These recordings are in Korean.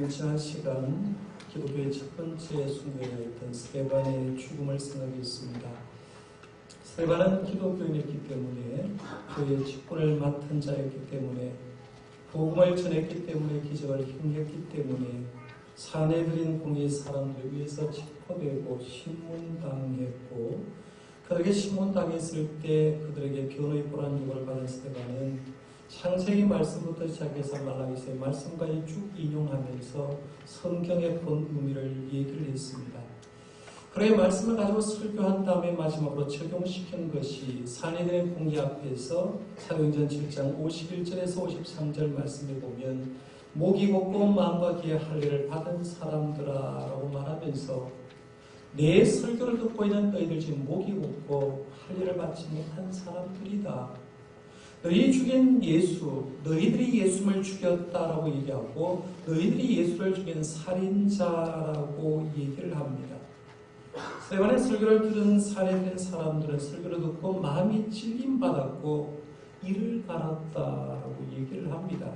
우리는 지난 시간 기독교의 첫 번째 순교자였던 스데반의 죽음을 생각했습니다. 스데반은 기독교인이었기 때문에 교회의 직분을 맡은 자였기 때문에 복음을 전했기 때문에 기적을 행했기 때문에 사내들인 공의 사람들 위해서 체포되고 신문당했고 그들에게 신문당했을 때 그들에게 변호의 보란육을 받은 스데반은 창세기 말씀부터 시작해서 말라기서의 말씀까지 쭉 인용하면서 성경의 본 의미를 얘기를 했습니다. 그의 말씀을 가지고 설교한 다음에 마지막으로 적용시킨 것이 사내들의 공의 앞에서 사도행전 7장 51절에서 53절 말씀에 보면 목이 곧고 마음과 귀에 할례를 받은 사람들아라고 말하면서 내 설교를 듣고 있는 너희들 지금 목이 곧고 할례를 받지 못한 사람들이다. 너희 죽인 예수, 너희들이 예수를 죽였다라고 얘기하고 너희들이 예수를 죽인 살인자라고 얘기를 합니다. 스데반의 설교를 들은 살인된 사람들은 설교를 듣고 마음이 찔림받았고 이를 갈았다라고 얘기를 합니다.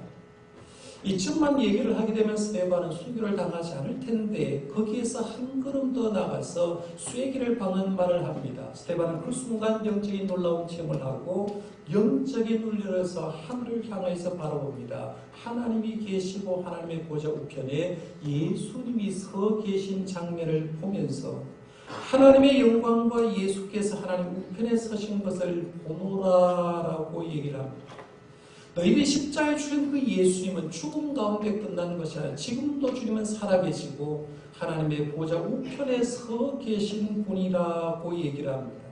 이쯤만 얘기를 하게 되면 스데반은 순교를 당하지 않을 텐데 거기에서 한 걸음 더 나가서 쐐기를 박는 말을 합니다. 스데반은 그 순간 영적인 놀라운 체험을 하고 영적인 눈을 열어서 하늘을 향해서 바라봅니다. 하나님이 계시고 하나님의 보좌 우편에 예수님이 서 계신 장면을 보면서 하나님의 영광과 예수께서 하나님 우편에 서신 것을 보노라라고 얘기를 합니다. 너희들이 십자가에 죽인 그 예수님은 죽음 가운데 끝나는 것이 아니라 지금도 주님은 살아계시고 하나님의 보좌 우편에 서 계신 분이라고 얘기를 합니다.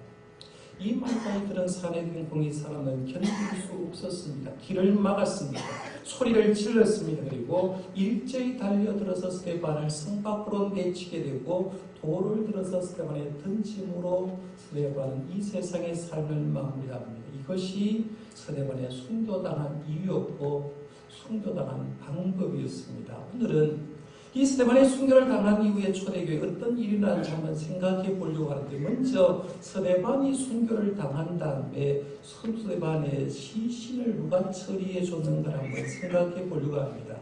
이 말까지 들은 사내들인 공의 사람은 견딜 수 없었습니다. 길을 막았습니다. 소리를 질렀습니다. 그리고 일제히 달려들어서 스데반을 성 밖으로 내치게 되고 돌을 들어서 스데반에 던짐으로 스데반은 이 세상의 삶을 마무리합니다. 이것이 스데반의 순교당한 이유였고 순교당한 방법이었습니다. 오늘은 이 스데반의 순교를 당한 이후에 초대교회 어떤 일이 일어난지 한번 생각해 보려고 하는데 먼저 스데반이 순교를 당한 다음에 스데반의 시신을 누가 처리해 줬는가를 한번 생각해 보려고 합니다.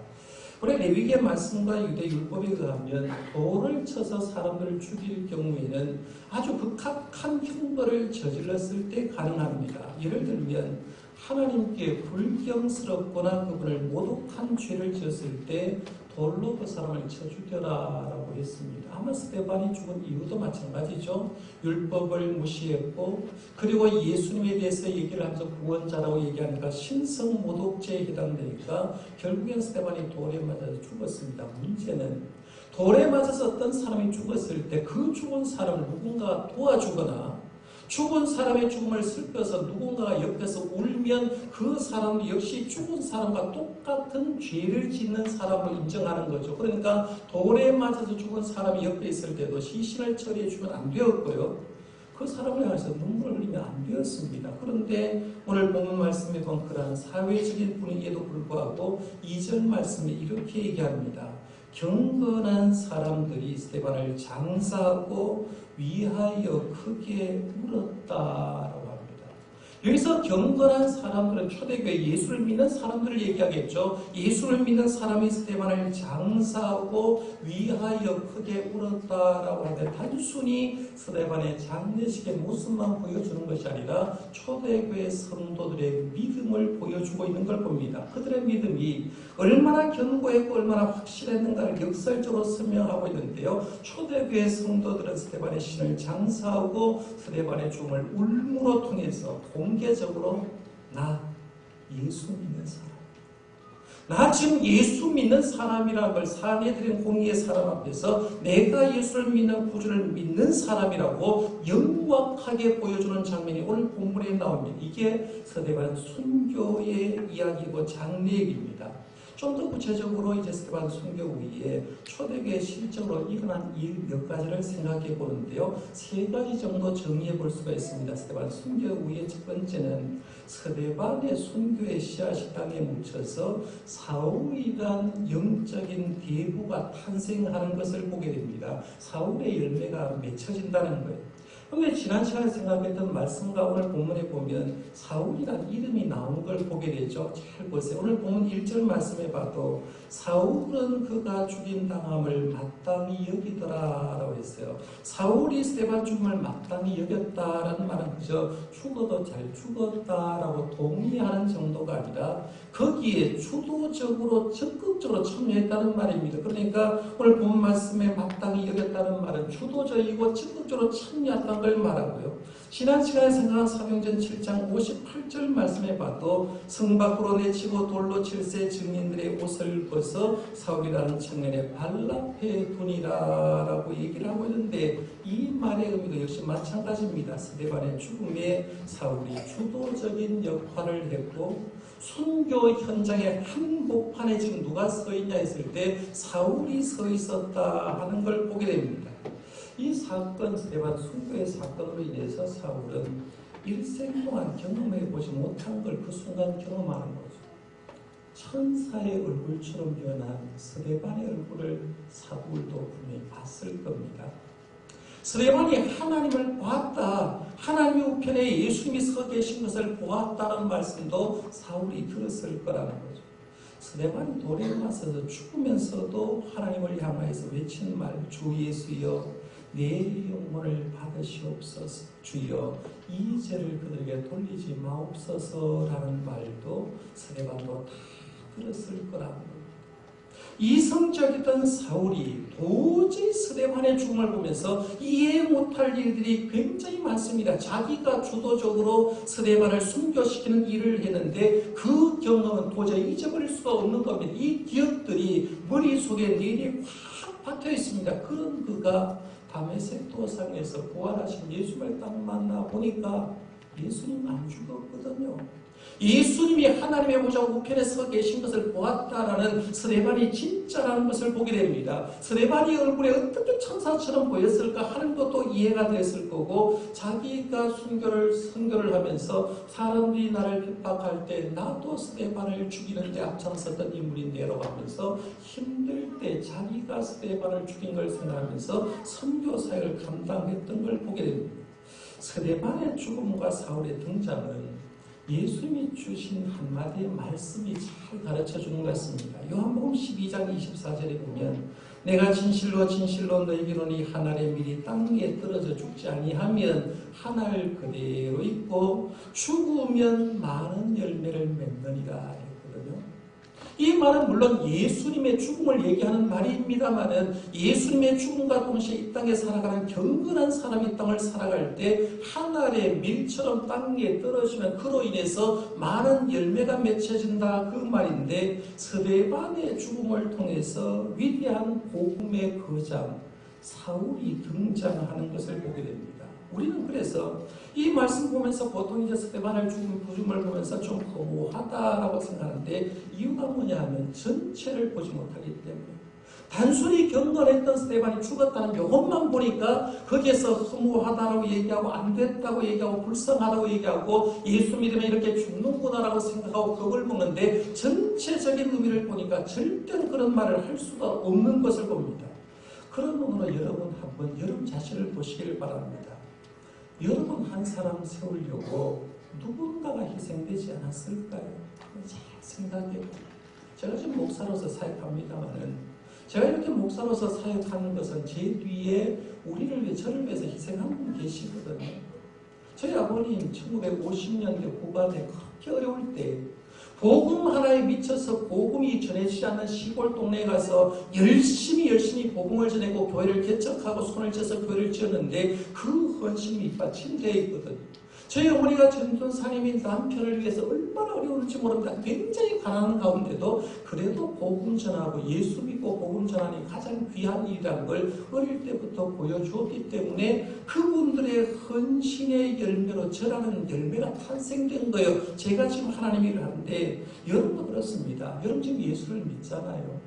우리 레위기의 말씀과 유대 율법에 의하면 돌을 쳐서 사람들을 죽일 경우에는 아주 극악한 형벌을 저질렀을 때 가능합니다. 예를 들면 하나님께 불경스럽거나 그분을 모독한 죄를 지었을 때 돌로 그 사람을 쳐 죽여라라고 했습니다. 아마 스데반이 죽은 이유도 마찬가지죠. 율법을 무시했고 그리고 예수님에 대해서 얘기를 하면서 구원자라고 얘기하니까 신성 모독죄에 해당되니까 결국엔 스데반이 돌에 맞아서 죽었습니다. 문제는 돌에 맞아서 어떤 사람이 죽었을 때 그 죽은 사람을 누군가가 도와주거나 죽은 사람의 죽음을 슬퍼서 누군가가 옆에서 울면 그 사람 역시 죽은 사람과 똑같은 죄를 짓는 사람을 인정하는 거죠. 그러니까 돌에 맞아서 죽은 사람이 옆에 있을 때도 시신을 처리해 주면 안 되었고요. 그 사람을 향해서 눈물을 흘리면 안 되었습니다. 그런데 오늘 본문 말씀에 본 그러한 사회적인 분위기에도 불구하고 2절 말씀에 이렇게 얘기합니다. 경건한 사람들이 스데반을 장사하고 위하여 크게 울었다라고 합니다. 여기서 경건한 사람들은 초대교회 예수를 믿는 사람들을 얘기하겠죠. 예수를 믿는 사람이 스데반을 장사하고 위하여 크게 울었다라고 하는데 단순히 스데반의 장례식의 모습만 보여주는 것이 아니라 초대교회 성도들의 믿음을 보여주고 있는 걸 봅니다. 그들의 믿음이 얼마나 견고했고 얼마나 확실했는가를 역설적으로 설명하고 있는데요. 초대교회 성도들은 스데반의 신을 장사하고 스데반의 죽음을 울무로 통해서 공개적으로 나 예수 믿는 사람, 나 지금 예수 믿는 사람이라는 걸 사내들인 공의의 사람 앞에서 내가 예수를 믿는 구주를 믿는 사람이라고 영악하게 보여주는 장면이 오늘 본문에 나옵니다. 이게 스데반 순교의 이야기고 장례기입니다. 좀 더 구체적으로 이제 스데반 순교 후에 초대교회 실적으로 일어난 일 몇 가지를 생각해 보는데요. 3가지 정도 정리해 볼 수가 있습니다. 스데반 순교 후에 첫 번째는 스데반의 순교의 씨앗이 땅에 묻혀서 사울이란 영적인 대부가 탄생하는 것을 보게 됩니다. 사울의 열매가 맺혀진다는 거예요. 근데 지난 시간에 생각했던 말씀과 오늘 본문에 보면 사울이라는 이름이 나오는 걸 보게 되죠. 잘 보세요. 오늘 본문 1절 말씀에 봐도 사울은 그가 죽인 당함을 마땅히 여기더라라고 했어요. 사울이 스데반 죽음을 마땅히 여겼다라는 말은 그저 죽어도 잘 죽었다라고 동의하는 정도가 아니라 거기에 주도적으로 적극적으로 참여했다는 말입니다. 그러니까 오늘 본 말씀에 마땅히 여겼다는 말은 주도적이고 적극적으로 참여했다는 걸 말하고요. 지난 시간에 생각한 사도행전 7장 58절 말씀에 봐도 성 밖으로 내치고 돌로 칠세 증인들의 옷을 벗어 사울이라는 청년의 발 앞에 두니라라고 얘기를 하고 있는데 이 말의 의미도 역시 마찬가지입니다. 스데반의 죽음에 사울이 주도적인 역할을 했고 순교 현장의 한복판에 지금 누가 서 있냐 했을 때 사울이 서 있었다 하는 걸 보게 됩니다. 이 사건, 스데반 순교의 사건으로 인해서 사울은 일생 동안 경험해보지 못한 걸 그 순간 경험하는 거죠. 천사의 얼굴처럼 변한 스데반의 얼굴을 사울도 분명히 봤을 겁니다. 스데반이 하나님을 보았다. 하나님의 우편에 예수님이 서 계신 것을 보았다는 말씀도 사울이 들었을 거라는 거죠. 스데반이 돌에 맞서서 죽으면서도 하나님을 향하여서 외친 말, 주 예수여 내 영혼을 받으시옵소서. 주여 이 죄를 그들에게 돌리지 마옵소서라는 말도 스데반도 다 들었을 거라는 겁니다. 이성적이던 사울이 도저히 스데반의 죽음을 보면서 이해 못할 일들이 굉장히 많습니다. 자기가 주도적으로 스데반을 순교시키는 일을 했는데 그 경험은 도저히 잊어버릴 수가 없는 겁니다. 이 기억들이 머릿속에 내리 확 박혀 있습니다. 그런 그가 다메섹 도상에서 부활하신 예수님을 딱 만나보니까 예수님 안 죽었거든요. 예수님이 하나님의 보좌 우편에 서 계신 것을 보았다라는 스데반이 진짜라는 것을 보게 됩니다. 스데반이 얼굴에 어떻게 천사처럼 보였을까 하는 것도 이해가 됐을 거고 자기가 선교를 하면서 사람들이 나를 핍박할 때 나도 스데반을 죽이는 데 앞장섰던 인물인데라고 하면서 힘들 때 자기가 스데반을 죽인 걸 생각하면서 선교 사역을 감당했던 걸 보게 됩니다. 스데반의 죽음과 사울의 등장은 예수님이 주신 한마디의 말씀이 잘 가르쳐주는 것 같습니다. 요한복음 12장 24절에 보면 내가 진실로 진실로 너희에게 한 알의 밀이 땅에 떨어져 죽지 아니하면 한 알 그대로 있고 죽으면 많은 열매를 맺느니라 했거든요. 이 말은 물론 예수님의 죽음을 얘기하는 말입니다만은 예수님의 죽음과 동시에 이 땅에 살아가는 경건한 사람이 땅을 살아갈 때 한 알의 밀처럼 땅에 떨어지면 그로 인해서 많은 열매가 맺혀진다 그 말인데 스데반의 죽음을 통해서 위대한 복음의 거장 사울이 등장하는 것을 보게 됩니다. 우리는 그래서 이 말씀 보면서 보통 이제 스데반의 죽음을 보면서 좀 허무하다라고 생각하는데 이유가 뭐냐 하면 전체를 보지 못하기 때문에 단순히 경건했던 스데반이 죽었다는 이것만 보니까 거기에서 허무하다라고 얘기하고 안 됐다고 얘기하고 불쌍하다고 얘기하고 예수 믿으면 이렇게 죽는구나라고 생각하고 겁을 먹는데 전체적인 의미를 보니까 절대로 그런 말을 할 수가 없는 것을 봅니다. 그런 의미로 여러분 한번 여러분 자신을 보시기를 바랍니다. 여러분 한 사람 세우려고 누군가가 희생되지 않았을까요? 잘 생각해보세요. 제가 지금 목사로서 사역합니다만은 제가 이렇게 목사로서 사역하는 것은 제 뒤에 우리를 위해 저를 위해서 희생한 분 계시거든요. 저희 아버님 1950년대 후반에 그렇게 어려울 때 복음 하나에 미쳐서 복음이 전해지지 않는 시골 동네에 가서 열심히 복음을 전하고 교회를 개척하고 손을 떼서 교회를 지었는데 그 헌신이 밑받침되어 있거든요. 저희 어머니가 전도사님인 남편을 위해서 얼마나 어려운지 모릅니다. 굉장히 가난한 가운데도 그래도 복음 전하고 예수 믿고 복음 전하니 가장 귀한 일이라는 걸 어릴 때부터 보여주었기 때문에 그분들의 헌신의 열매로 저라는 열매가 탄생된 거예요. 제가 지금 하나님 일을 하는데 여러분도 그렇습니다. 여러분 지금 예수를 믿잖아요.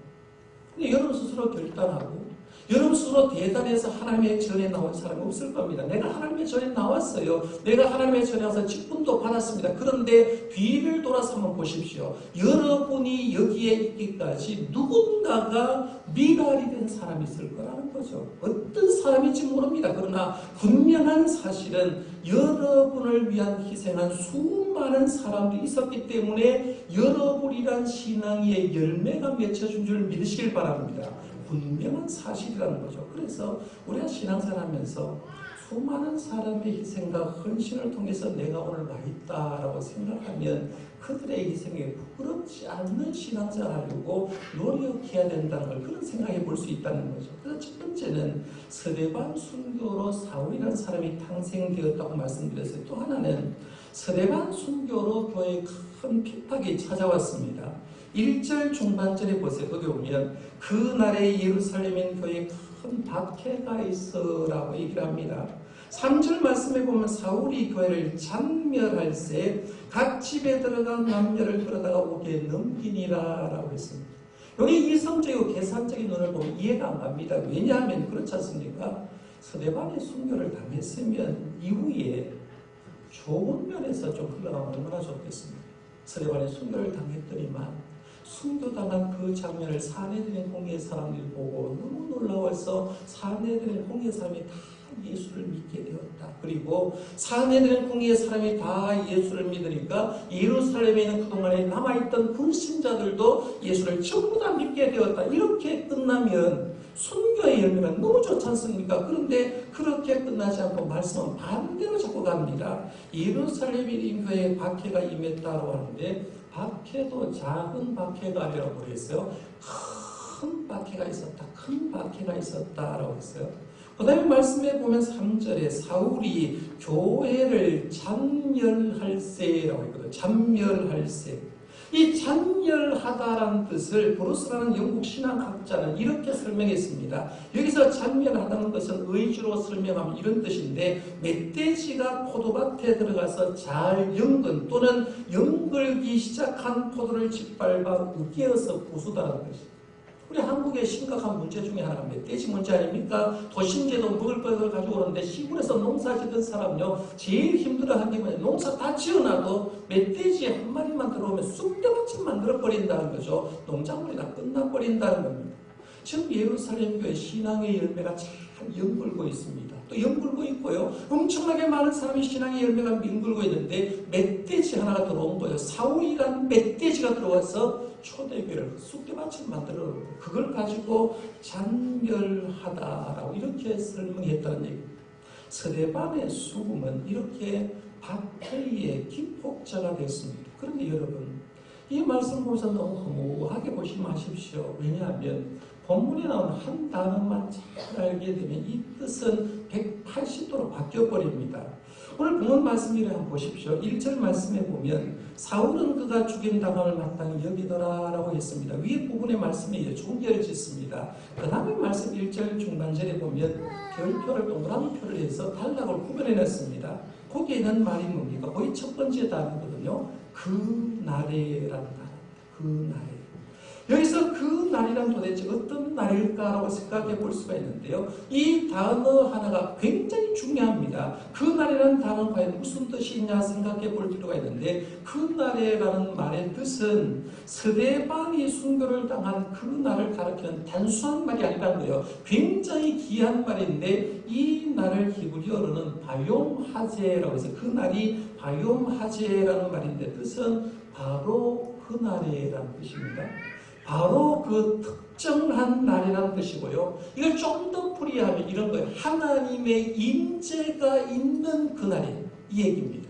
근데 여러분 스스로 결단하고 여러분 스스로 대단해서 하나님의 전에 나온 사람이 없을 겁니다. 내가 하나님의 전에 나왔어요. 내가 하나님의 전에 와서 직분도 받았습니다. 그런데 뒤를 돌아서 한번 보십시오. 여러분이 여기에 있기까지 누군가가 미달이 된 사람이 있을 거라는 거죠. 어떤 사람인지 모릅니다. 그러나 분명한 사실은 여러분을 위한 희생한 수많은 사람들이 있었기 때문에 여러분이란 신앙의 열매가 맺혀준 줄 믿으시길 바랍니다. 분명한 사실이라는 거죠. 그래서 우리가 신앙생활하면서 수많은 사람의 희생과 헌신을 통해서 내가 오늘 와 있다라고 생각하면 그들의 희생에 부끄럽지 않는 신앙생활을 하려고 노력해야 된다는 걸 그런 생각해 볼 수 있다는 거죠. 그래서 첫 번째는 스데반 순교로 사울이라는 사람이 탄생되었다고 말씀드렸어요. 또 하나는 스데반 순교로 교회에 큰 핍박이 찾아왔습니다. 1절 중반절에 보세요. 거기 보면 그날에 예루살렘인 교회에 큰 박해가 있어라고 얘기를 합니다. 3절 말씀에 보면 사울이 교회를 잔멸할세 각 집에 들어가 남녀를 끌어다가 옥에 넘기니라 라고 했습니다. 여기 이성적이고 계산적인 눈을 보면 이해가 안 갑니다. 왜냐하면 그렇지 않습니까? 스데반의 순교를 당했으면 이후에 좋은 면에서 좀 흘러가면 얼마나 좋겠습니까? 스데반의 순교를 당했더니만 순교당한 그 장면을 사내들인 홍해의 사람들이 보고 너무 놀라워서 사내들인 홍해의 사람이 다 예수를 믿게 되었다. 그리고 사내들인 홍해의 사람이 다 예수를 믿으니까 예루살렘에 있는 그동안에 남아있던 불신자들도 예수를 전부 다 믿게 되었다. 이렇게 끝나면 순교의 열매가 너무 좋지 않습니까? 그런데 그렇게 끝나지 않고 말씀은 반대로 자꾸 갑니다. 예루살렘 인교에 박해가 임했다고 하는데 박해도 작은 박해가 아니라고 그랬어요. 큰 박해가 있었다. 큰 박해가 있었다라고 했어요. 그 다음에 말씀에 보면 3절에 사울이 교회를 잔멸할세라고 했거든요. 잔멸할세. 이 잔멸하다라는 뜻을 브루스라는 영국 신학학자는 이렇게 설명했습니다. 여기서 잔멸하다는 것은 의주로 설명하면 이런 뜻인데 멧돼지가 포도밭에 들어가서 잘 연근 또는 연글기 시작한 포도를 짓밟아 으깨어서 부수다는 것입니다. 우리 한국의 심각한 문제 중에 하나가 멧돼지 문제 아닙니까? 도심지에도 먹을 것을 가지고 오는데 시골에서 농사 짓던 사람요 제일 힘들어하는 게 뭐냐, 농사 다 지어놔도 멧돼지 한 마리만 들어오면 쑥대밭을 만들어버린다는 거죠. 농작물이 다 끝나버린다는 겁니다. 지금 예루살렘 교회 신앙의 열매가 잘 연글고 있습니다. 또 연글고 있고요. 엄청나게 많은 사람이 신앙의 열매가 연글고 있는데 멧돼지 하나가 들어온 거예요. 사울이라는 멧돼지가 들어와서 초대교회를 쑥대밭을 만들어 그걸 가지고 잔멸하다라고 이렇게 설명했다는 얘기입니다. 스데반의 수금은 이렇게 박해의 기폭자가 됐습니다. 그런데 여러분 이 말씀 보면서 너무 허무하게 보시지 마십시오. 왜냐하면 본문에 나오는 한 단어만 잘 알게 되면 이 뜻은 180도로 바뀌어버립니다. 오늘 본문 말씀을 한번 보십시오. 1절 말씀에 보면 사울은 그가 죽임당함을 마땅히 여기더라 라고 했습니다. 위에 부분의 말씀에 종결을 짓습니다. 그 다음에 말씀 1절 중반절에 보면 별표를 동그라미 표를 해서 단락을 구별해냈습니다. 거기에 있는 말이 뭡니까? 거의 첫 번째 단어거든요. 그 날에라는 단어. 그 날에. 여기서 그 날이란 도대체 어떤 날일까라고 생각해 볼 수가 있는데요. 이 단어 하나가 굉장히 중요합니다. 그 날이라는 단어는 과연 무슨 뜻이 있냐 생각해 볼 필요가 있는데 그 날에라는 말의 뜻은 스데반이 순교를 당한 그 날을 가리키는 단순한 말이 아니라는 거예요. 굉장히 귀한 말인데 이 날을 히브리어로는 바용하제라고 해서 그 날이 바용하제라는 말인데 뜻은 바로 그 날이라는 뜻입니다. 바로 그 특정한 날이라는 뜻이고요. 이걸 좀 더 풀이하면 이런 거예요. 하나님의 임재가 있는 그날이에요. 이 얘기입니다.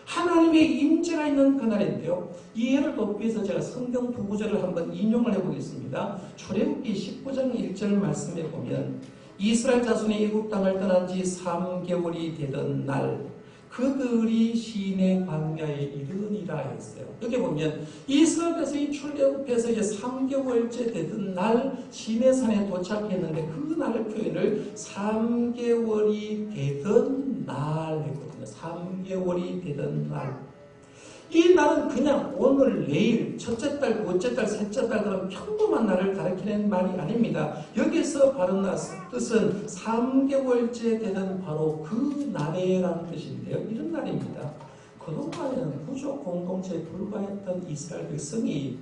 하나님의 임재가 있는 그날인데요. 이 예를 돕기 위해서 제가 성경 두 구절을 한번 인용을 해보겠습니다. 출애굽기 19장 1절 말씀에 보면 이스라엘 자손이 애굽 땅을 떠난 지 3개월이 되던 날 그들이 시내 광야에 이르니라 했어요. 여기 보면 이스라엘 백성이 출애굽해서 이제 3개월째 되던 날 시내산에 도착했는데 그 날 표현을 3개월이 되던 날 했거든요. 3개월이 되던 날. 이 날은 그냥 오늘, 내일, 첫째 달, 둘째 달, 셋째 달 그런 평범한 날을 가리키는 말이 아닙니다. 여기서 바른 뜻은 3개월째 되는 바로 그 날에라는 뜻인데요. 이런 날입니다. 그동안에는 부족 공동체에 불과했던 이스라엘 백성이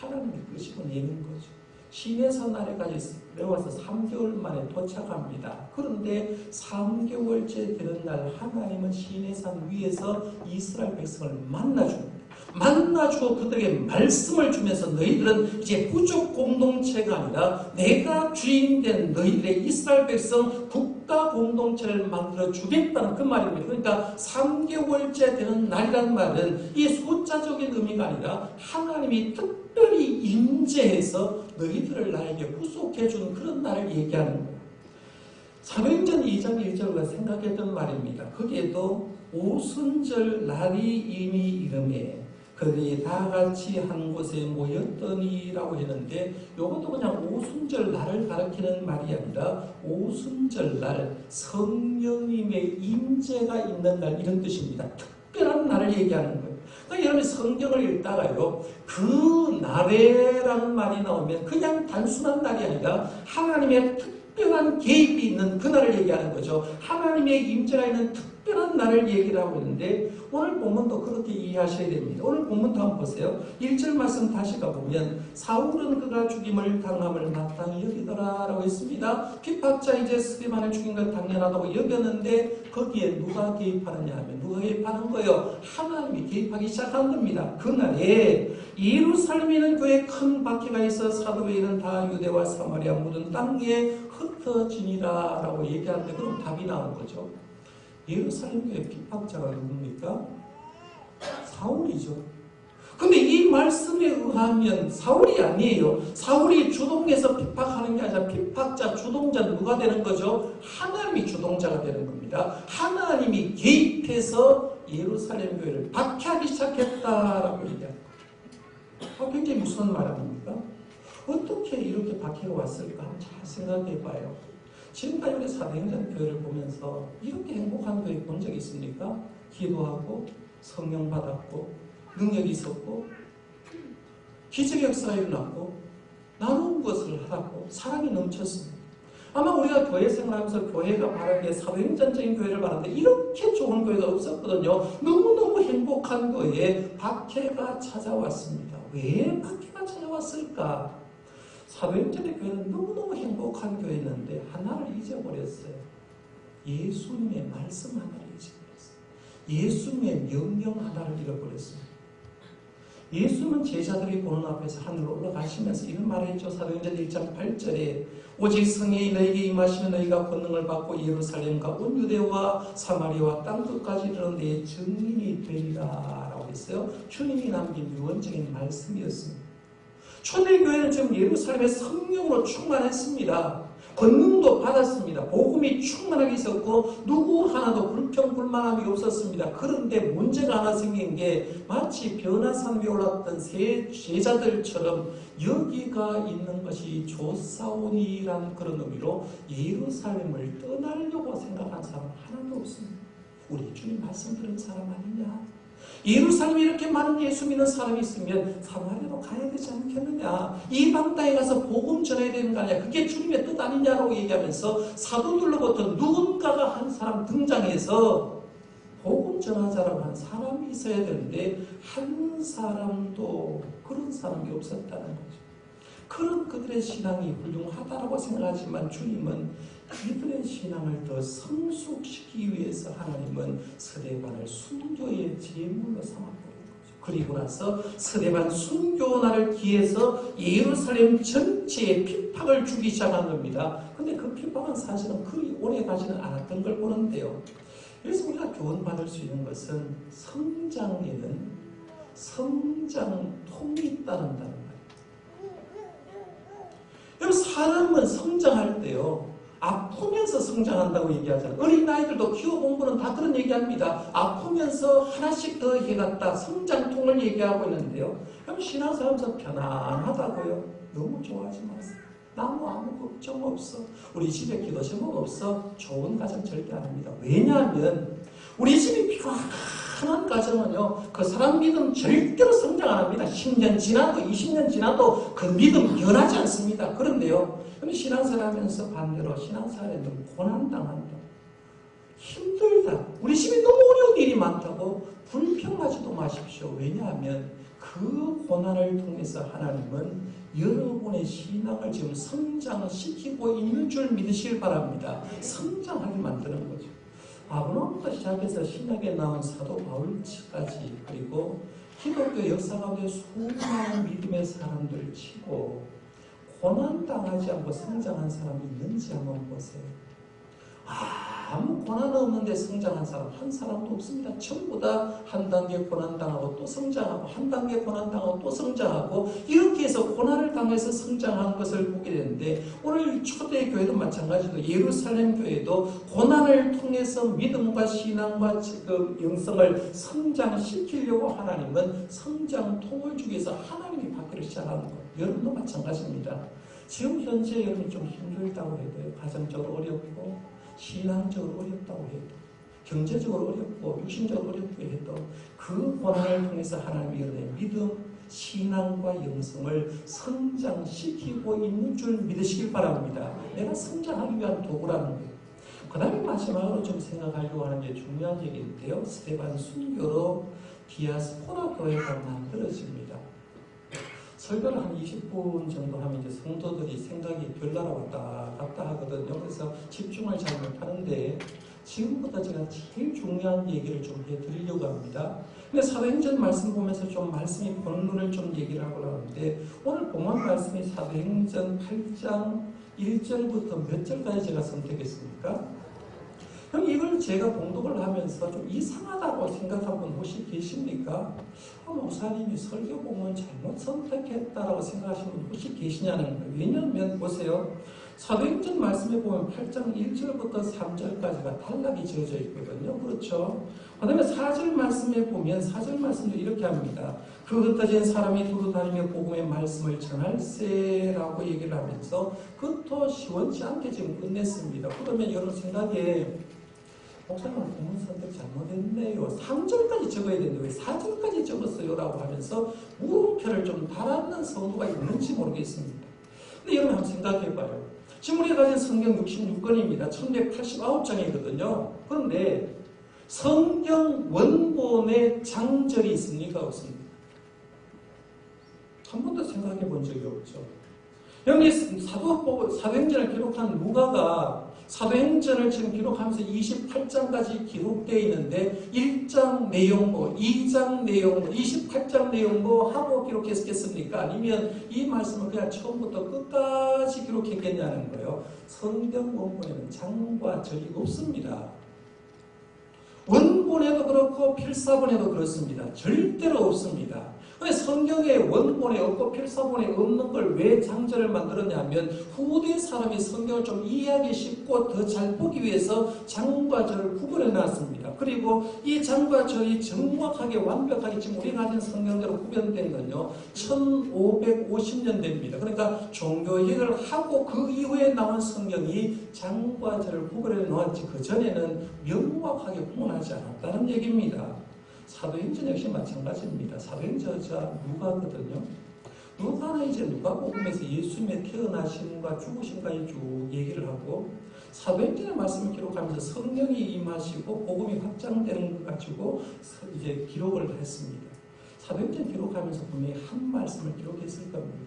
하나님의 뜻을 내는 거죠. 시내산 아래까지 내려와서 3개월 만에 도착합니다. 그런데 3개월째 되는 날 하나님은 시내산 위에서 이스라엘 백성을 만나줍니다. 만나주어 그들에게 말씀을 주면서 너희들은 이제 부족 공동체가 아니라 내가 주인된 너희들의 이스라엘 백성 국가 공동체를 만들어 주겠다는 그 말입니다. 그러니까 3개월째 되는 날이라는 말은 이 숫자적인 의미가 아니라 하나님이 특별히 임재해서 너희들을 나에게 후속해 주는 그런 날을 얘기하는 거예요. 사도행전 2장 1절과 생각했던 말입니다. 거기에도 오순절 날이 이미 이름에 그들이 다 같이 한 곳에 모였더니라고 했는데 이것도 그냥 오순절 날을 가리키는 말이 아니라 오순절 날 성령님의 임재가 있는 날 이런 뜻입니다. 특별한 날을 얘기하는 거예요. 그러니까 여러분이 성경을 읽다가요 그 날에라는 말이 나오면 그냥 단순한 날이 아니라 하나님의 특별한 개입이 있는 그날을 얘기하는 거죠. 하나님의 임재가 있는 특별한 날을 얘기를 하고 있는데 오늘 본문도 그렇게 이해하셔야 됩니다. 오늘 본문도 한번 보세요. 1절 말씀 다시 가보면 사울은 그가 죽임을 당함을 마땅히 여기더라 라고 했습니다. 핍박자 이제 스데반을 죽인 건 당연하다고 여겼는데 거기에 누가 개입하느냐 하면 누가 개입하는 거예요? 하나님이 개입하기 시작한 겁니다. 그날에 예루살렘에는 교회 큰 박해가 있어 사도회의는 다 유대와 사마리아 모든 땅에 흩어지니라 라고 얘기하는데 그럼 답이 나온 거죠. 예루살렘 교회 핍박자가 누굽니까? 사울이죠. 근데 이 말씀에 의하면 사울이 아니에요. 사울이 주동해서 핍박하는 게 아니라 핍박자, 주동자는 누가 되는 거죠? 하나님이 주동자가 되는 겁니다. 하나님이 개입해서 예루살렘 교회를 박해하기 시작했다라고 얘기합니다. 굉장히 무서운 말 아닙니까? 어떻게 이렇게 박해가 왔을까? 한번 잘 생각해 봐요. 지금까지 우리 사도행전 교회를 보면서 이렇게 행복한 교회 본 적이 있습니까? 기도하고 성령 받았고 능력이 있었고 기적 역사가 일어났고 나누는 것을 하고 사랑이 넘쳤습니다. 아마 우리가 교회 생활하면서 교회가 바라는 게 사도행전적인 교회를 바라는데 이렇게 좋은 교회가 없었거든요. 너무너무 행복한 교회에 박해가 찾아왔습니다. 왜 박해가 찾아왔을까? 사도행전의 교회는 너무너무 행복한 교회였는데 하나를 잊어버렸어요. 예수님의 말씀 하나를 잊어버렸어요. 예수님의 명령 하나를 잃어버렸습니다. 예수는 제자들이 보는 앞에서 하늘로 올라가시면서 이런 말을 했죠. 사도행전 1장 8절에 오직 성령이 너에게 임하시면 너희가 권능을 받고 예루살렘과 온 유대와 사마리아와 땅 끝까지 이르는 내 증인이 되리라 라고 했어요. 주님이 남긴 유언적인 말씀이었습니다. 초대교회는 지금 예루살렘의 성령으로 충만했습니다. 권능도 받았습니다. 복음이 충만하게 있었고 누구 하나도 불평불만함이 없었습니다. 그런데 문제가 하나 생긴 게 마치 변화산 위에 올랐던 세 제자들처럼 여기가 있는 것이 조사온이라는 그런 의미로 예루살렘을 떠나려고 생각한 사람 하나도 없습니다. 우리 주님 말씀 들은 사람 아니냐? 예루살렘에 이렇게 많은 예수 믿는 사람이 있으면 사마리아로 가야 되지 않겠느냐? 이방 땅에 가서 복음 전해야 되는 거 아니냐? 그게 주님의 뜻 아니냐라고 얘기하면서 사도들로부터 누군가가 한 사람 등장해서 복음 전하자라고 한 사람이 있어야 되는데 한 사람도 그런 사람이 없었다는 거죠. 그런 그들의 신앙이 훌륭하다라고 생각하지만 주님은 이들의 신앙을 더 성숙시키기 위해서 하나님은 스데반을 순교의 제물로 삼아버린 거죠. 그리고 나서 스데반 순교날을 기해서 예루살렘 전체에 핍박을 주기 시작한 겁니다. 근데 그 핍박은 사실은 그리 오래 가지는 않았던 걸 보는데요. 그래서 우리가 교훈받을 수 있는 것은 성장에는 성장통이 있다는 말이에요. 여러분 사람은 성장할 때요. 아프면서 성장한다고 얘기하잖아요. 어린아이들도 키워본 분은 다 그런 얘기합니다. 아프면서 하나씩 더 해갔다. 성장통을 얘기하고 있는데요. 그럼 신앙생활하면서 편안하다고요. 너무 좋아하지 마세요. 나무 아무 걱정 없어. 우리 집에 기도 제목 없어. 좋은 가정 절대 안 합니다. 왜냐하면 우리 집이 평안한 가정은요, 그 사람 믿음 절대로 성장 안 합니다. 10년 지나도 20년 지나도 그 믿음 변하지 않습니다. 그런데요, 신앙생활하면서 반대로 신앙생활에는 고난당한다, 힘들다, 우리 집이 너무 어려운 일이 많다고 불평하지도 마십시오. 왜냐하면 그 고난을 통해서 하나님은 여러분의 신앙을 지금 성장시키고 있는 줄 믿으시길 바랍니다. 성장하게 만드는 거죠. 아브라함부터 시작해서 신약에 나온 사도 바울까지, 그리고 기독교 역사 가운데 수많은 믿음의 사람들을 치고 고난당하지 않고 성장한 사람이 있는지 한번 보세요. 아무 고난 없는데 성장한 사람 한 사람도 없습니다. 전부 다 한 단계 고난당하고 또 성장하고, 한 단계 고난당하고 또 성장하고, 이렇게 해서 고난을 당해서 성장한 것을 보게 되는데, 오늘 초대교회도 마찬가지로 예루살렘 교회도 고난을 통해서 믿음과 신앙과 그 영성을 성장시키려고 하나님은 성장통을 주기 위해서 하나님이 받기를 시작하는 거예요. 여러분도 마찬가지입니다. 지금 현재 여러분이 좀 힘들다고 해도요, 가정적으로 어렵고 신앙적으로 어렵다고 해도, 경제적으로 어렵고 육신적으로 어렵고 해도 그 고난을 통해서 하나님이 여러분의 믿음, 신앙과 영성을 성장시키고 있는 줄 믿으시길 바랍니다. 내가 성장하기 위한 도구라는 거예요. 그 다음에 마지막으로 좀 생각하려고 하는 게 중요한 얘기인데요, 스데반 순교로 디아스포라 교회가 만들어집니다. 설교를 한 20분 정도 하면 이제 성도들이 생각이 별나라 왔다 갔다 하거든요. 그래서 집중을 잘 못하는데, 지금부터 제가 제일 중요한 얘기를 좀 해드리려고 합니다. 근데 사도행전 말씀 보면서 좀 말씀이 본문을 좀 얘기를 하고 하는데, 오늘 본문 말씀이 사도행전 8장 1절부터 몇 절까지 제가 선택했습니까? 그럼 이걸 제가 봉독을 하면서 좀 이상하다고 생각한 분 혹시 계십니까? 목사님이 설교 본문 잘못 선택했다라고 생각하시는 분 혹시 계시냐는 거예요. 왜냐하면 보세요, 사도행전 말씀에 보면 8장 1절부터 3절까지가 단락이 지어져 있거든요. 그렇죠? 그 다음에 4절 말씀에 보면 4절 말씀도 이렇게 합니다. 그 흩어진 사람이 두루 다니며 복음의 말씀을 전할세라고 얘기를 하면서 그것도 시원치 않게 지금 끝냈습니다. 그러면 여러분 생각에 목사님은 본문 선택 잘못했네요, 3절까지 적어야 되는데 왜 4절까지 적었어요? 라고 하면서 물음표를 좀 달았는 성도가 있는지 모르겠습니다. 근데 여러분 한번 생각해봐요. 지금 우리가 가진 성경 66권입니다. 1189장이거든요. 그런데 성경 원본에 장절이 있습니까? 없습니까? 한 번도 생각해 본 적이 없죠. 여기 사도행전을 기록한 누가가 사도행전을 지금 기록하면서 28장까지 기록되어 있는데 1장 내용뭐, 2장 내용뭐, 28장 내용뭐 하고 기록했겠습니까? 아니면 이 말씀을 그냥 처음부터 끝까지 기록했겠냐는 거예요. 성경 원본에는 장과 절이 없습니다. 원본에도 그렇고 필사본에도 그렇습니다. 절대로 없습니다. 왜 성경의 원본에 없고 필사본에 없는 걸 왜 장절을 만들었냐면 후대 사람이 성경을 좀 이해하기 쉽고 더 잘 보기 위해서 장과 절을 구분해 놨습니다. 그리고 이 장과 절이 정확하게 완벽하게 지금 우리가 가진 성경대로 구별된 건요 1550년대입니다. 그러니까 종교개혁을 하고 그 이후에 나온 성경이 장과 절을 구별해 놓았지 그 전에는 명확하게 구분하지 않았다는 얘기입니다. 사도행전 역시 마찬가지입니다. 사도행전자 누가거든요. 누가는 이제 누가복음에서 예수님의 태어나심과 죽으심까지 쭉 얘기를 하고, 사도행전의 말씀을 기록하면서 성령이 임하시고 복음이 확장되는 것 가지고 이제 기록을 했습니다. 사도행전 기록하면서 분명히 한 말씀을 기록했을 겁니다.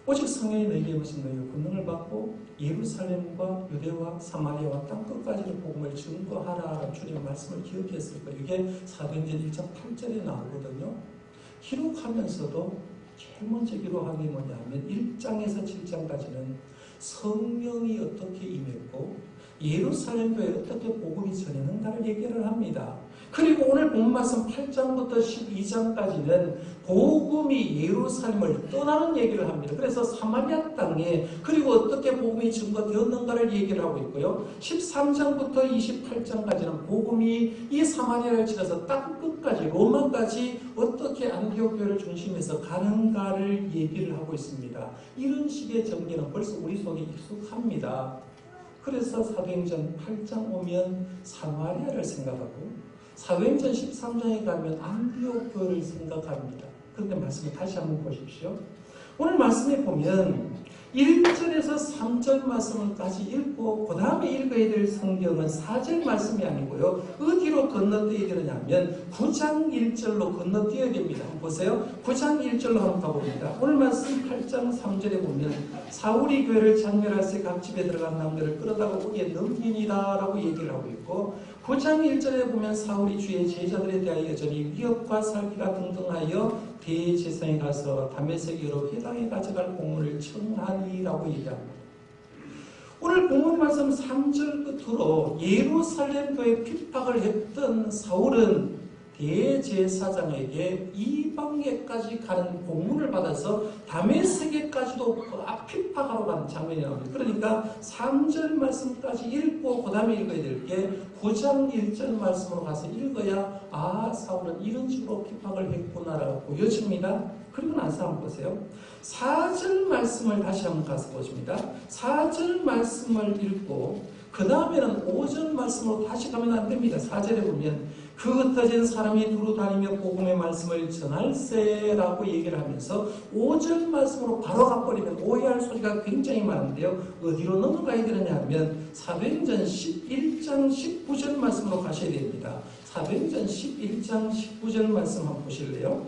오직 성령이 너희에게 임하신 너희가 권능을 받고 예루살렘과 유대와 사마리아와 땅끝까지를 복음을 증거하라 주님의 말씀을 기억했을 거예요. 이게 사도행전 1장 8절에 나오거든요. 기록하면서도 제일 먼저 기록한 게 뭐냐면 1장에서 7장까지는 성령이 어떻게 임했고 예루살렘 교회에 어떻게 복음이 전했는가를 얘기를 합니다. 그리고 오늘 본 말씀 8장부터 12장까지는 복음이 예루살렘을 떠나는 얘기를 합니다. 그래서 사마리아 땅에 그리고 어떻게 복음이 증거되었는가를 얘기를 하고 있고요. 13장부터 28장까지는 복음이 이 사마리아를 지나서 땅 끝까지 로마까지 어떻게 안디옥 교회를 중심해서 가는가를 얘기를 하고 있습니다. 이런 식의 전개는 벌써 우리 속에 익숙합니다. 그래서 사도행전 8장 오면 사마리아를 생각하고 사도행전 13장에 가면 안디옥 교회를 생각합니다. 그런데 말씀을 다시 한번 보십시오. 오늘 말씀에 보면 1절에서 3절 말씀까지 읽고 그 다음에 읽어야 될 성경은 4절 말씀이 아니고요. 어디로 건너뛰어야 되느냐면 9장 1절로 건너뛰어야 됩니다. 한번 보세요. 9장 1절로 한번 가봅니다. 오늘 말씀 8장 3절에 보면 사울이 교회를 장멸할세 각 집에 들어간 남들을 끌어다가 거기에 넘기니라 라고 얘기를 하고 있고 9장 1절에 보면 사울이 주의 제자들에 대하여 여전히 위협과 살기가 등등하여 대제사장에 가서 다메섹 여러 회당에 가져갈 공문을 청하니라고 얘기합니다. 오늘 본문 말씀 3절 끝으로 예루살렘 교회 핍박을 했던 사울은 대제사장에게 이방에까지 가는 공문을 받아서 다메섹에까지도 핍박하러 가는 장면이 나옵니다. 그러니까 3절 말씀까지 읽고 그 다음에 읽어야 될 게 9장 1절 말씀으로 가서 읽어야 사울은 이런 식으로 핍박을 했구나라고 보여집니다. 그리고 나서 한번 보세요. 4절 말씀을 다시 한번 가서 보십니다. 4절 말씀을 읽고 그 다음에는 5절 말씀으로 다시 가면 안 됩니다. 4절에 보면 그 흩어진 사람이 두루 다니며 복음의 말씀을 전할세라고 얘기를 하면서 5절 말씀으로 바로 가버리면 오해할 소리가 굉장히 많은데요. 어디로 넘어가야 되느냐 하면 사도행전 11장 19절 말씀으로 가셔야 됩니다. 사도행전 11장 19절 말씀 한번 보실래요?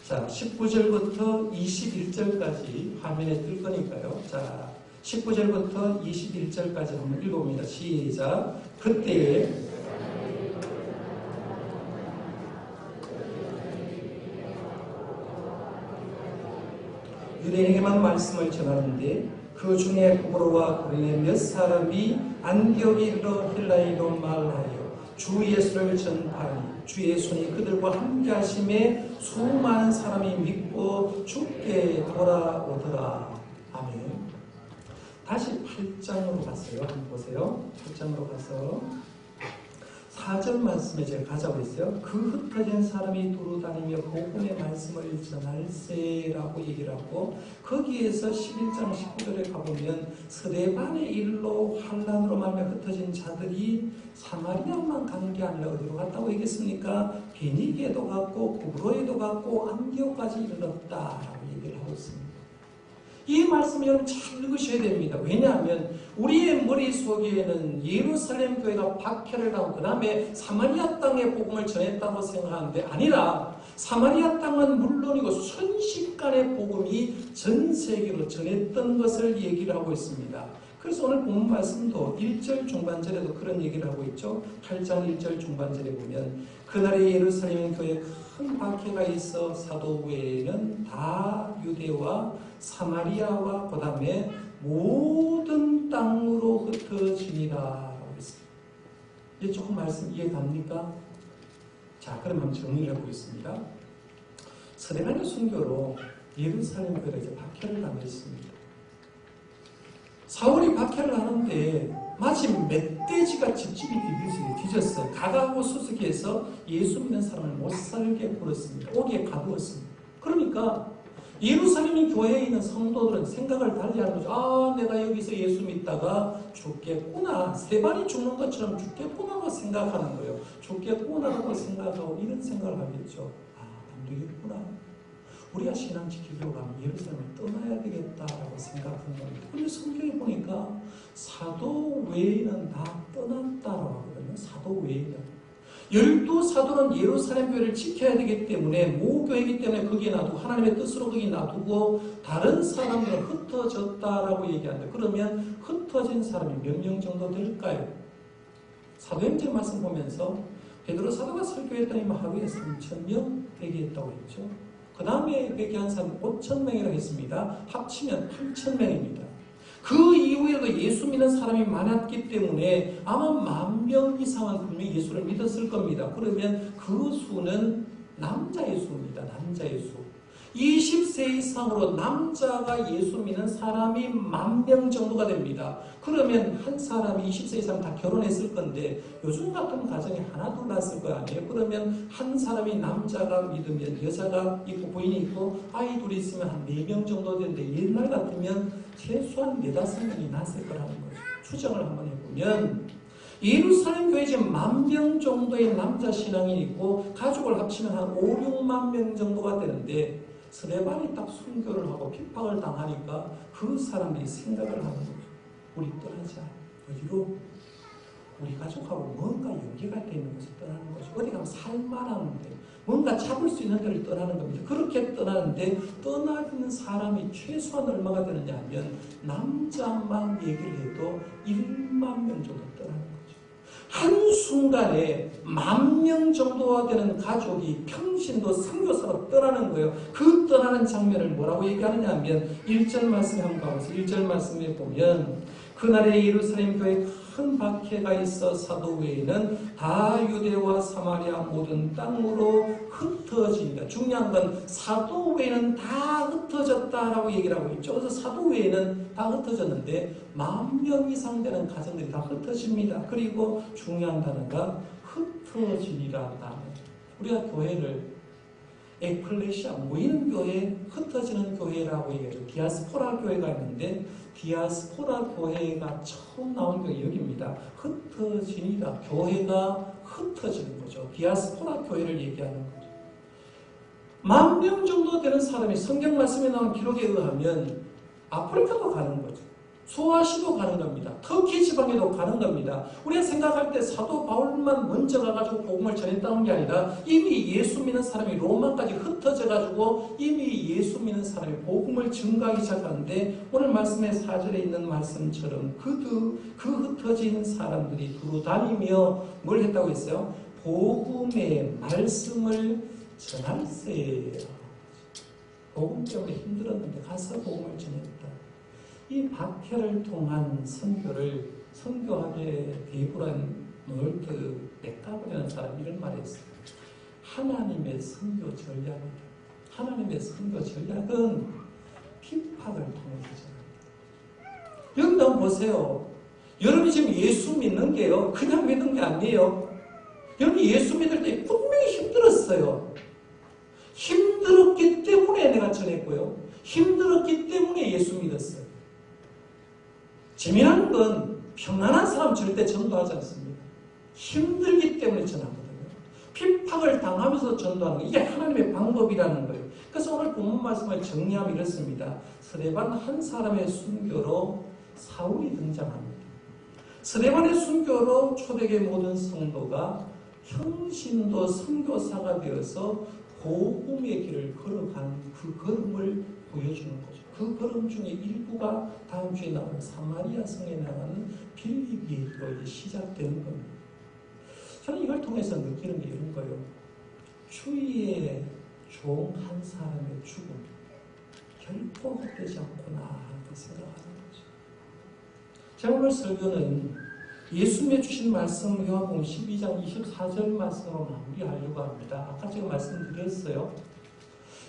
자, 19절부터 21절까지 화면에 뜰 거니까요. 자, 19절부터 21절까지 한번 읽어봅니다. 시작. 그때에 유대인에게만 말씀을 전하는데 그 중에 고로와 고린의 몇 사람이 안디옥에 이르러 헬라어로 말하여 주 예수를 전파하니 주 예수니 그들과 함께 하심에 수많은 사람이 믿고 주께 돌아오더라. 아멘. 다시 8장으로 갔어요. 한번 보세요. 8장으로 가서 4절 말씀에 제가 가자고 했어요. 그 흩어진 사람이 두루다니며 복음의 말씀을 전할세라고 얘기를 하고 거기에서 11장 19절에 가보면 스데반의 일로 환난으로 말며 흩어진 자들이 사마리아만 가는 게 아니라 어디로 갔다고 얘기했습니까? 베니게도 갔고 구브로에도 갔고 안디옥까지 이르렀다라고 얘기를 하고 있습니다. 이 말씀 여러분 잘 읽으셔야 됩니다. 왜냐하면 우리의 머릿속에는 예루살렘 교회가 박해를 하고 그 다음에 사마리아 땅에 복음을 전했다고 생각하는데 아니라 사마리아 땅은 물론이고 순식간에 복음이 전 세계로 전했던 것을 얘기를 하고 있습니다. 그래서 오늘 본문 말씀도 1절 중반절에도 그런 얘기를 하고 있죠. 8장 1절 중반절에 보면 그날에 예루살렘 교회에 큰 박해가 있어 사도 외에는 다 유대와 사마리아와 그 다음에 모든 땅으로 흩어지니라 라고 했습니다. 이제 조금 말씀 이해 갑니까? 자, 그러면 정리를 해보겠습니다. 스데반의 순교로 예루살렘 교회가 이제 박해를 당했습니다. 사울이 박해를 하는데 마침 멧돼지가 집집이 뒤졌어. 가가고 수수께서 예수 믿는 사람을 못 살게 굴었습니다. 오기에 가두었습니다. 그러니까 예루살렘 교회에 있는 성도들은 생각을 달리하는 거죠. 내가 여기서 예수 믿다가 죽겠구나. 스데반이 죽는 것처럼 죽겠구나라고 생각하는 거예요. 죽겠구나라고 생각하고 이런 생각을 하겠죠. 안 되겠구나. 우리가 신앙 지키려고 하면 예루살렘을 떠나야 되겠다라고 생각하는 겁니다. 그런데 성경에 보니까 사도 외에는 다 떠났다라고 하거든요. 사도 외에는. 12사도는 예루살렘 교회를 지켜야 되기 때문에 모교회이기 때문에 거기에 놔두고 하나님의 뜻으로 거기 놔두고 다른 사람들은 흩어졌다라고 얘기하는데 그러면 흩어진 사람이 몇 명 정도 될까요? 사도행전 말씀 보면서 베드로 사도가 설교했더니 하루에 3,000명 회개했다고 했죠. 그 다음에 회개한 사람 5,000명이라고 했습니다. 합치면 8,000명입니다. 그 이후에도 예수 믿는 사람이 많았기 때문에 아마 10,000명 이상은 분명히 예수를 믿었을 겁니다. 그러면 그 수는 남자의 수입니다. 남자의 수. 20세 이상으로 남자가 예수 믿는 사람이 10,000명 정도가 됩니다. 그러면 한 사람이 20세 이상 다 결혼했을 건데 요즘 같은 가정이 하나 둘 났을 거 아니에요. 그러면 한 사람이 남자가 믿으면 여자가 있고 부인이 있고 아이 둘이 있으면 한 4명 정도 되는데 옛날 같으면 최소한 4-5명이 났을 거라는 거죠. 추정을 한번 해보면 예루살렘 교회에 지금 10,000명 정도의 남자 신앙인이 있고 가족을 합치면 한 5-6만 명 정도가 되는데 스데반이 딱 순교를 하고 핍박을 당하니까 그 사람들이 생각을 하는 거죠. 우리 떠나자. 어디로? 우리 가족하고 뭔가 연계가 되어 있는 곳에 떠나는 거죠. 어디 가면 살만한데 뭔가 잡을 수 있는 데를 떠나는 겁니다. 그렇게 떠나는데 떠나는 사람이 최소한 얼마가 되느냐 하면 남자만 얘기를 해도 1만 명 정도 떠나는 거죠. 한순간에 10,000명 정도가 되는 가족이 평신도 선교사로 떠나는 거예요. 그 떠나는 장면을 뭐라고 얘기하느냐 하면 1절 말씀에 한번 가보세요. 1절 말씀에 보면 그날에 예루살렘 교회에 큰 박해가 있어 사도 외에는 다 유대와 사마리아 모든 땅으로 흩어집니다. 중요한 건 사도 외에는 다 흩어졌다라고 얘기를 하고 있죠. 그래서 사도 외에는 다 흩어졌는데 10,000명 이상 되는 가정들이 다 흩어집니다. 그리고 중요한 단어가 흩어지리라는 단어. 우리가 교회를 에클레시아 모이는 교회, 흩어지는 교회라고 얘기하죠. 디아스포라 교회가 있는데 디아스포라 교회가 처음 나온 게 여기입니다. 흩어지니라. 교회가 흩어지는 거죠. 디아스포라 교회를 얘기하는 거죠. 10,000명 정도 되는 사람이 성경 말씀에 나온 기록에 의하면 아프리카도 가는 거죠. 소아시도 가는 겁니다. 터키 지방에도 가는 겁니다. 우리가 생각할 때 사도 바울만 먼저 가가지고 복음을 전했다는 게 아니라 이미 예수 믿는 사람이 로마까지 흩어져가지고 이미 예수 믿는 사람이 복음을 증거하기 시작하는데 오늘 말씀의 4절에 있는 말씀처럼 그 흩어진 사람들이 두루 다니며 뭘 했다고 했어요? 복음의 말씀을 전할세. 복음 때문에 힘들었는데 가서 복음을 전했다. 이 박해를 통한 선교하게 비굴한 노르트 맥가브라는 사람이 이런 말을 했어요. 하나님의 선교 전략입니다. 하나님의 선교 전략은 핍박을 통해서잖아요. 여러분 한번 보세요. 여러분이 지금 예수 믿는 게요. 그냥 믿는 게 아니에요. 여러분이 예수 믿을 때 분명히 힘들었어요. 힘들었기 때문에 내가 전했고요. 힘들었기 때문에 예수 믿었어요. 재미난 건 평안한 사람 절대 전도하지 않습니다. 힘들기 때문에 전하거든요. 핍박을 당하면서 전도하는 거. 이게 하나님의 방법이라는 거예요. 그래서 오늘 본문 말씀을 정리하면 이렇습니다. 스데반 한 사람의 순교로 사울이 등장합니다. 스데반의 순교로 초대교회 모든 성도가 평신도 선교사가 되어서 복음의 길을 걸어간 그 걸음을 보여주는 거죠. 그 걸음 중에 일부가 다음 주에 나오는 사마리아 성에 나가는 빌립기로 시작되는 겁니다. 저는 이걸 통해서 느끼는 게 이런 거예요. 주위의 종 한 사람의 죽음 결코 헛되지 않구나 하고 생각하는 거죠. 제가 오늘 설교는 예수님의 주신 말씀 요한복음 12장 24절 말씀으로 마무리하려고 합니다. 아까 제가 말씀드렸어요.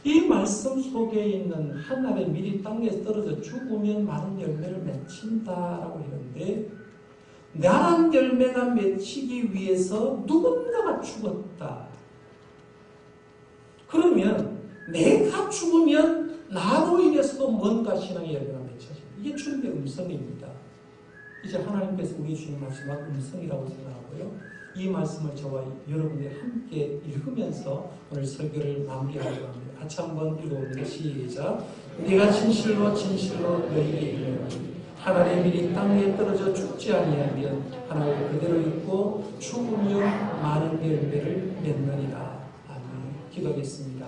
이 말씀 속에 있는 한날에 미리 땅에 떨어져 죽으면 많은 열매를 맺힌다라고 했는데 나란 열매가 맺히기 위해서 누군가가 죽었다. 그러면 내가 죽으면 나로 인해서도 뭔가 신앙의 열매가 맺혀집니다. 이게 주님의 음성입니다. 이제 하나님께서 우리 주신 마지막 음성이라고 생각하고요. 이 말씀을 저와 여러분들이 함께 읽으면서 오늘 설교를 마무리하려고 합니다. 같이 한번 읽어봅니다. 시작. 내가 진실로 진실로 너희에게 이르노니 하나님의 미리 땅에 떨어져 죽지 아니하면 하나님 그대로 있고 죽으며 많은 열매를 맺느니라. 아멘. 기도하겠습니다.